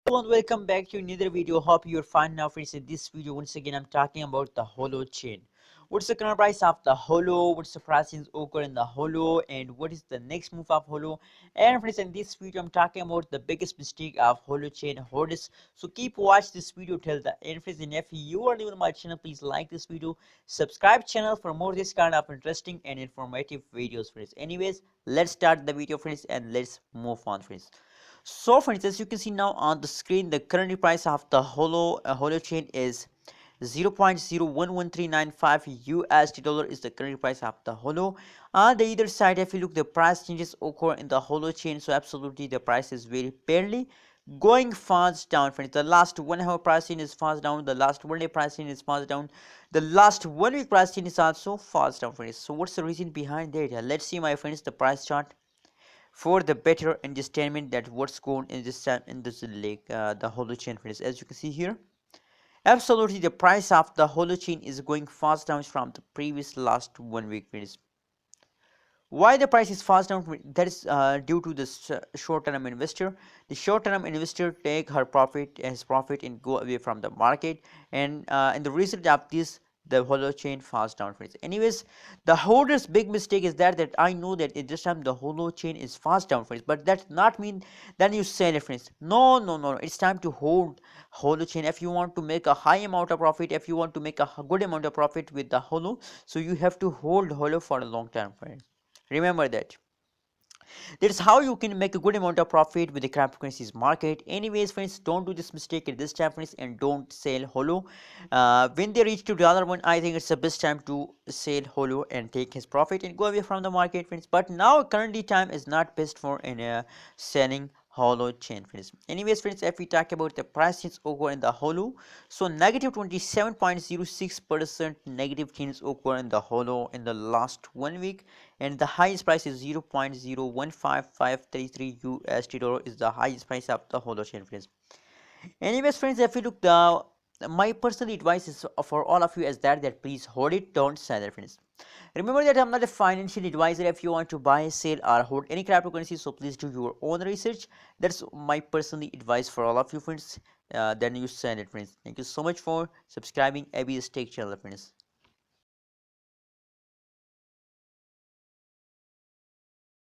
Hello and welcome back to another video. Hope you're fine now, friends. In this video, once again, I'm talking about the Holochain. What's the current price of the Holo? What's the prices occur in the Holo? And what is the next move of Holo? And friends, in this video, I'm talking about the biggest mistake of Holochain holders. So keep watch this video till the end, friends. And if you are new to my channel, please like this video, subscribe channel for more this kind of interesting and informative videos, friends. Anyways, let's start the video, friends, and let's move on, friends. So friends, as you can see now on the screen, the current price of the Holochain is 0.011395 USD dollar is the current price of the Holo. On the other side, if you look, the price changes occur in the Holochain, so absolutely the price is very barely going fast down, friends. The last 1 hour pricing is fast down, the last 1 day pricing is fast down, the last 1 week pricing is also fast down, friends. So what's the reason behind that? Let's see, my friends, the price chart for the better understanding that what's going in this lake, the Holochain, friends. As you can see here, absolutely the price of the Holochain is going fast down from the previous last 1 week, friends. Why the price is fast down? That is due to the short-term investor. The short-term investor take his profit and go away from the market, and the result of this, the Holochain fast down, friends. Anyways, the holder's big mistake is that I know that at this time the Holochain is fast down, friends, but that not mean then you sell it, friends. No, no, no. It's time to hold Holochain. If you want to make a high amount of profit, if you want to make a good amount of profit with the Holo, so you have to hold Holo for a long time, friends. Remember that. That is how you can make a good amount of profit with the cryptocurrencies market. Anyways, friends, don't do this mistake at this time, friends, and don't sell Holo. When they reach to the other one, I think it's the best time to sell Holo and take his profit and go away from the market, friends. But now currently time is not best for selling Holochain, friends. Anyways, friends, if we talk about the prices occur in the Holo, so negative 27.06% negative changes occur in the Holo in the last 1 week, and the highest price is 0.015533 USD dollar is the highest price of the Holochain, friends. Anyways, friends, if you look, the my personal advice is for all of you is that please hold it, don't sell it, friends. Remember that I'm not a financial advisor. If you want to buy, sell, or hold any cryptocurrency, so please do your own research. That's my personal advice for all of you, friends. Then you sell it, friends. Thank you so much for subscribing ABS Tech channel, friends.